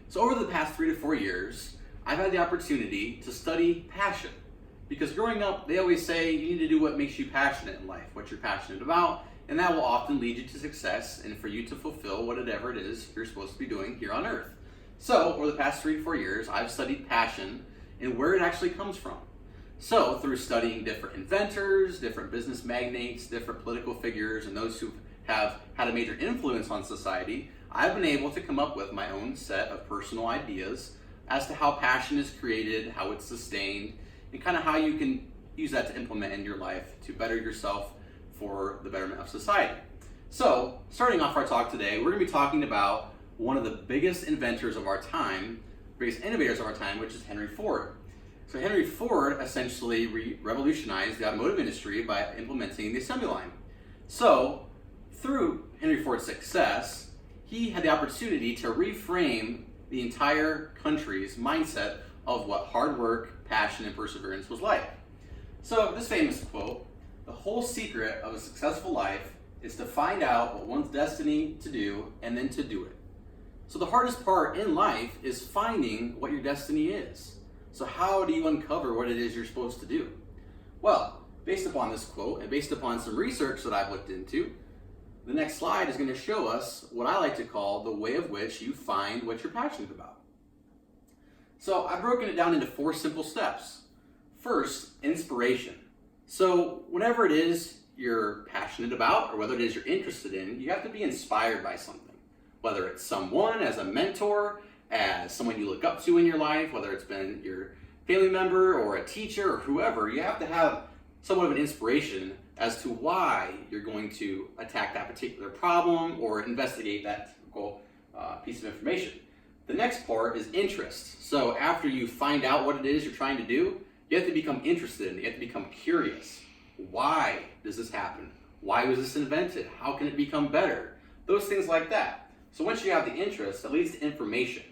So over the past 3 to 4 years, I've had the opportunity to study passion. Because growing up, they always say you need to do what makes you passionate in life, what you're passionate about, and that will often lead you to success and for you to fulfill whatever it is you're supposed to be doing here on earth. So over the past 3 to 4 years, I've studied passion and where it actually comes from. So through studying different inventors, different business magnates, different political figures, and those who have had a major influence on society, I've been able to come up with my own set of personal ideas as to how passion is created, how it's sustained, and kind of how you can use that to implement in your life to better yourself for the betterment of society. So, starting off our talk today, we're going to be talking about one of the biggest inventors of our time, biggest innovators of our time, which is Henry Ford. So Henry Ford essentially revolutionized the automotive industry by implementing the assembly line. So, through Henry Ford's success, he had the opportunity to reframe the entire country's mindset of what hard work, passion, and perseverance was like. So this famous quote, "The whole secret of a successful life is to find out what one's destined to do and then to do it." So the hardest part in life is finding what your destiny is. So how do you uncover what it is you're supposed to do? Well, based upon this quote and based upon some research that I've looked into, the next slide is going to show us what I like to call the way of which you find what you're passionate about. So I've broken it down into 4 simple steps. First, inspiration. So whatever it is you're passionate about or whether it is you're interested in, you have to be inspired by something. Whether it's someone as a mentor, as someone you look up to in your life, whether it's been your family member or a teacher or whoever, you have to have somewhat of an inspiration as to why you're going to attack that particular problem or investigate that typical piece of information. The next part is interest. So after you find out what it is you're trying to do, you have to become interested in it. You have to become curious. Why does this happen? Why was this invented? How can it become better? Those things like that. So once you have the interest, that leads to information.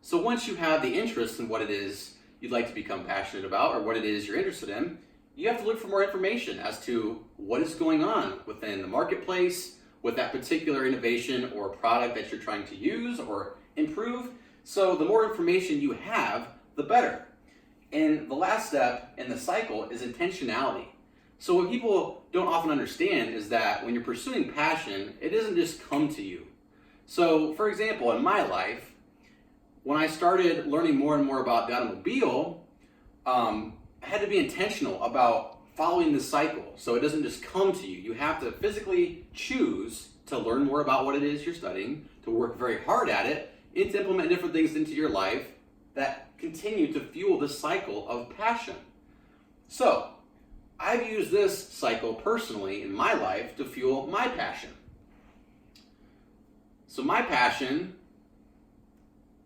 So once you have the interest in what it is you'd like to become passionate about or what it is you're interested in, you have to look for more information as to what is going on within the marketplace with that particular innovation or product that you're trying to use or improve. So the more information you have, the better. And the last step in the cycle is intentionality. So what people don't often understand is that when you're pursuing passion, it doesn't just come to you. So for example, in my life, when I started learning more and more about the automobile, I had to be intentional about following the cycle. So it doesn't just come to you. You have to physically choose to learn more about what it is you're studying, to work very hard at it, and to implement different things into your life that continue to fuel this cycle of passion. So I've used this cycle personally in my life to fuel my passion. So my passion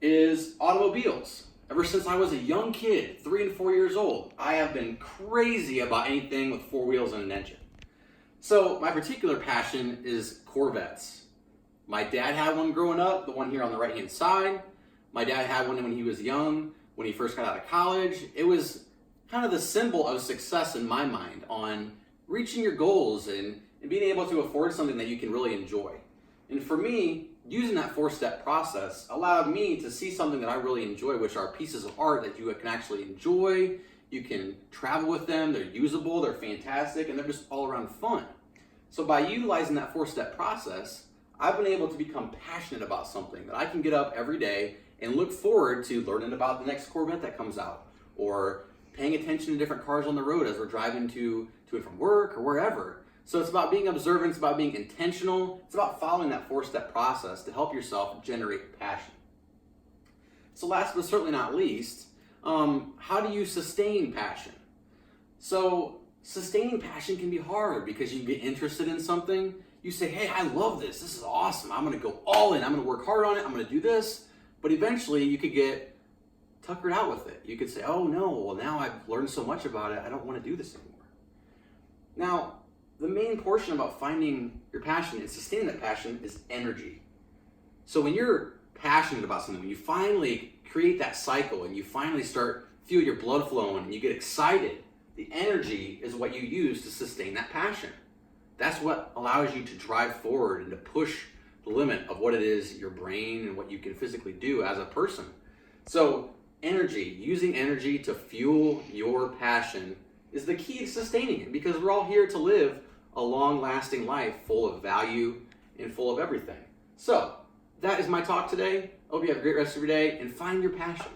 is automobiles. Ever since I was a young kid, 3 and 4 years old, I have been crazy about anything with 4 wheels and an engine. So my particular passion is Corvettes. My dad had one growing up, the one here on the right hand side. My dad had one when he was young, when he first got out of college. It was kind of the symbol of success in my mind on reaching your goals and being able to afford something that you can really enjoy. And for me, using that 4-step process allowed me to see something that I really enjoy, which are pieces of art that you can actually enjoy. You can travel with them, they're usable, they're fantastic, and they're just all around fun. So by utilizing that 4-step process, I've been able to become passionate about something that I can get up every day and look forward to learning about the next Corvette that comes out, or paying attention to different cars on the road as we're driving to and from work or wherever. So it's about being observant, it's about being intentional, it's about following that 4-step process to help yourself generate passion. So last but certainly not least, how do you sustain passion? So sustaining passion can be hard because you get interested in something, you say, hey, I love this is awesome, I'm gonna go all in, I'm gonna work hard on it, I'm gonna do this, but eventually you could get tuckered out with it. You could say, oh no, well now I've learned so much about it, I don't wanna do this anymore. Now, the main portion about finding your passion and sustaining that passion is energy. So when you're passionate about something, when you finally create that cycle and you finally feel your blood flowing and you get excited, the energy is what you use to sustain that passion. That's what allows you to drive forward and to push the limit of what it is your brain and what you can physically do as a person. So energy, using energy to fuel your passion is the key to sustaining it, because we're all here to live a long-lasting life full of value and full of everything. So that is my talk today. Hope you have a great rest of your day and find your passion.